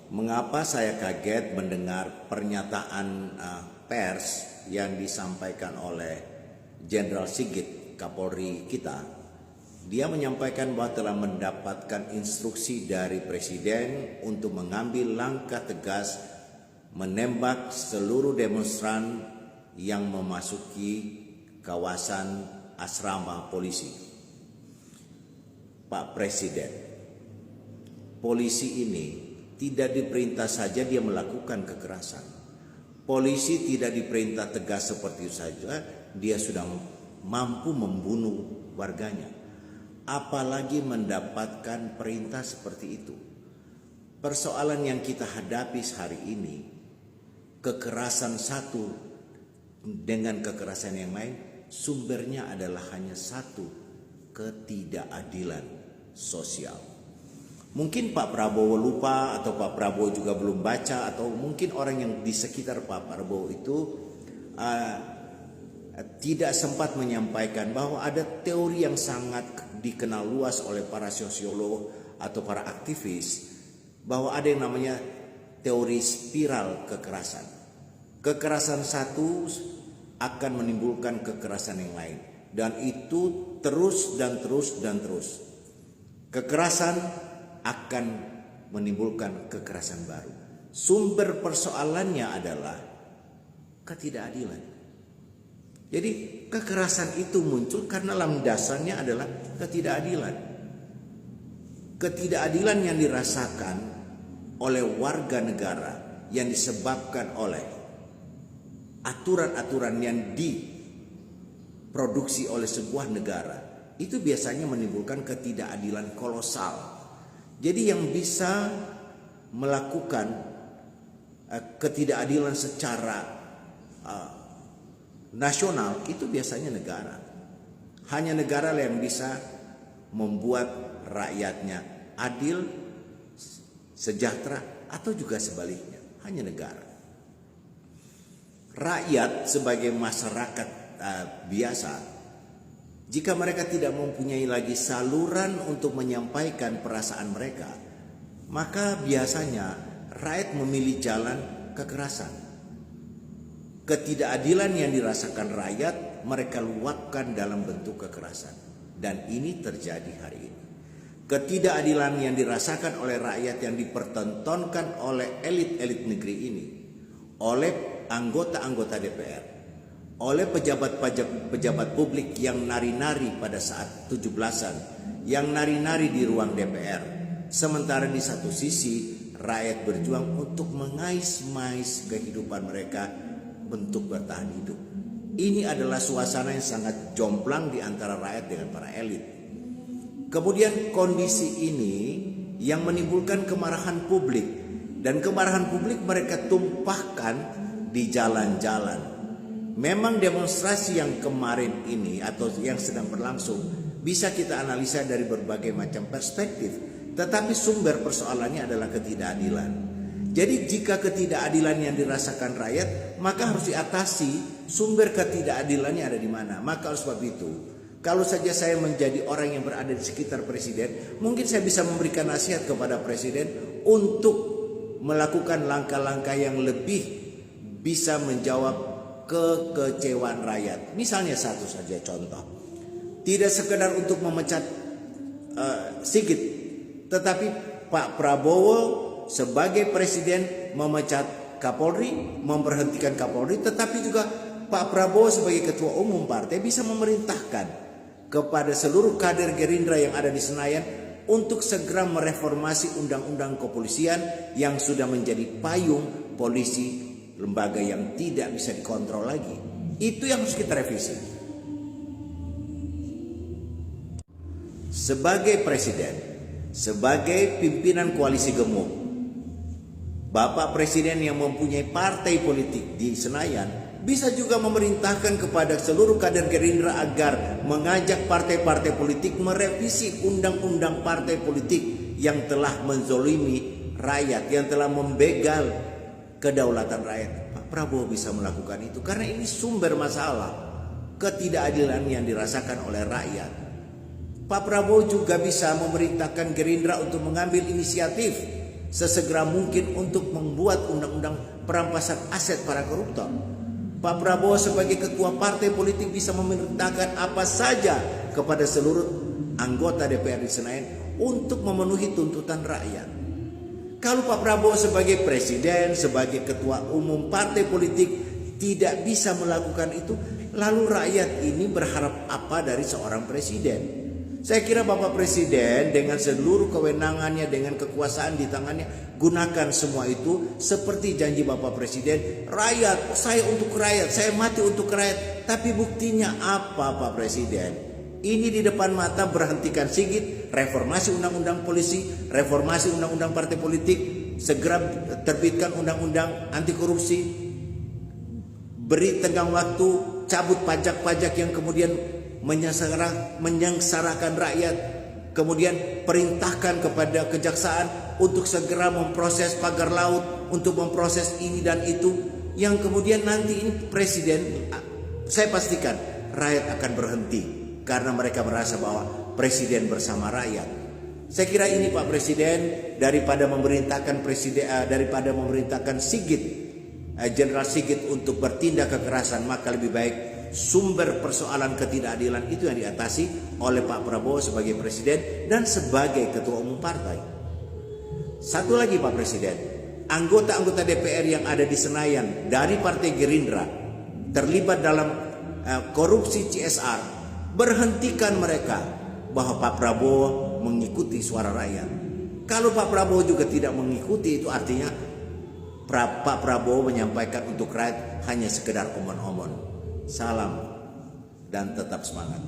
Mengapa saya kaget mendengar pernyataan pers yang disampaikan oleh Jenderal Sigit, Kapolri kita. Dia menyampaikan bahwa telah mendapatkan instruksi dari Presiden untuk mengambil langkah tegas menembak seluruh demonstran yang memasuki kawasan asrama polisi. Pak Presiden, polisi ini tidak diperintah saja dia melakukan kekerasan. Polisi tidak diperintah tegas seperti itu saja, dia sudah mampu membunuh warganya. Apalagi mendapatkan perintah seperti itu. Persoalan yang kita hadapi hari ini, kekerasan satu dengan kekerasan yang lain, sumbernya adalah hanya satu, ketidakadilan sosial. Mungkin Pak Prabowo lupa, atau Pak Prabowo juga belum baca, atau mungkin orang yang di sekitar Pak Prabowo itu tidak sempat menyampaikan bahwa ada teori yang sangat dikenal luas oleh para sosiolog atau para aktivis, bahwa ada yang namanya teori spiral kekerasan. Kekerasan satu akan menimbulkan kekerasan yang lain, dan itu terus dan terus dan terus. Kekerasan akan menimbulkan kekerasan baru. Sumber persoalannya adalah ketidakadilan. Jadi kekerasan itu muncul karena dasarnya adalah ketidakadilan. Ketidakadilan yang dirasakan oleh warga negara yang disebabkan oleh aturan-aturan yang diproduksi oleh sebuah negara, itu biasanya menimbulkan ketidakadilan kolosal. Jadi yang bisa melakukan ketidakadilan secara nasional itu biasanya negara. Hanya negara yang bisa membuat rakyatnya adil, sejahtera, atau juga sebaliknya. Hanya negara. Rakyat sebagai masyarakat biasa, jika mereka tidak mempunyai lagi saluran untuk menyampaikan perasaan mereka, maka biasanya rakyat memilih jalan kekerasan. Ketidakadilan yang dirasakan rakyat mereka luapkan dalam bentuk kekerasan. Dan ini terjadi hari ini. Ketidakadilan yang dirasakan oleh rakyat yang dipertontonkan oleh elit-elit negeri ini, oleh anggota-anggota DPR, oleh pejabat publik yang nari-nari pada saat 17-an, yang nari-nari di ruang DPR. Sementara di satu sisi rakyat berjuang untuk mengais-mais kehidupan mereka untuk bertahan hidup. Ini adalah suasana yang sangat jomplang di antara rakyat dengan para elit. Kemudian kondisi ini yang menimbulkan kemarahan publik, dan kemarahan publik mereka tumpahkan di jalan-jalan. Memang demonstrasi yang kemarin ini atau yang sedang berlangsung bisa kita analisa dari berbagai macam perspektif, tetapi sumber persoalannya adalah ketidakadilan. Jadi jika ketidakadilan yang dirasakan rakyat, maka harus diatasi. Sumber ketidakadilannya ada di mana? Maka oleh sebab itu, kalau saja saya menjadi orang yang berada di sekitar Presiden, mungkin saya bisa memberikan nasihat kepada Presiden untuk melakukan langkah-langkah yang lebih bisa menjawab kekecewaan rakyat. Misalnya satu saja contoh, tidak sekedar untuk memecat Sigit, tetapi Pak Prabowo sebagai Presiden memecat Kapolri, memberhentikan Kapolri, tetapi juga Pak Prabowo sebagai Ketua Umum Partai bisa memerintahkan kepada seluruh kader Gerindra yang ada di Senayan untuk segera mereformasi undang-undang kepolisian yang sudah menjadi payung polisi, lembaga yang tidak bisa dikontrol lagi. Itu yang harus kita revisi. Sebagai Presiden, sebagai pimpinan koalisi gemuk, Bapak Presiden yang mempunyai partai politik di Senayan bisa juga memerintahkan kepada seluruh kader Gerindra agar mengajak partai-partai politik merevisi undang-undang partai politik yang telah menzolimi rakyat, yang telah membegal kedaulatan rakyat. Pak Prabowo bisa melakukan itu karena ini sumber masalah ketidakadilan yang dirasakan oleh rakyat. Pak Prabowo juga bisa memerintahkan Gerindra untuk mengambil inisiatif sesegera mungkin untuk membuat undang-undang perampasan aset para koruptor. Pak Prabowo sebagai ketua partai politik bisa memerintahkan apa saja kepada seluruh anggota DPR di Senayan untuk memenuhi tuntutan rakyat. Kalau Pak Prabowo sebagai presiden, sebagai ketua umum partai politik tidak bisa melakukan itu, lalu rakyat ini berharap apa dari seorang presiden? Saya kira Bapak Presiden dengan seluruh kewenangannya, dengan kekuasaan di tangannya, gunakan semua itu seperti janji Bapak Presiden. Rakyat, saya untuk rakyat, saya mati untuk rakyat. Tapi buktinya apa Pak Presiden? Ini di depan mata berhentikan Sigit, reformasi undang-undang polisi, reformasi undang-undang partai politik, segera terbitkan undang-undang anti korupsi, beri tenggang waktu, cabut pajak-pajak yang kemudian menyengsarakan rakyat, kemudian perintahkan kepada kejaksaan untuk segera memproses pagar laut, untuk memproses ini dan itu, yang kemudian nanti ini presiden, saya pastikan rakyat akan berhenti karena mereka merasa bahwa presiden bersama rakyat. Saya kira ini Pak Presiden, daripada memerintahkan Sigit, Jenderal Sigit untuk bertindak kekerasan, maka lebih baik sumber persoalan ketidakadilan itu yang diatasi oleh Pak Prabowo sebagai presiden dan sebagai ketua umum partai. Satu lagi Pak Presiden, anggota-anggota DPR yang ada di Senayan dari Partai Gerindra terlibat dalam korupsi CSR, berhentikan mereka, bahwa Pak Prabowo mengikuti suara rakyat. Kalau Pak Prabowo juga tidak mengikuti, itu artinya Pak Prabowo menyampaikan untuk rakyat hanya sekedar omon-omon. Salam dan tetap semangat.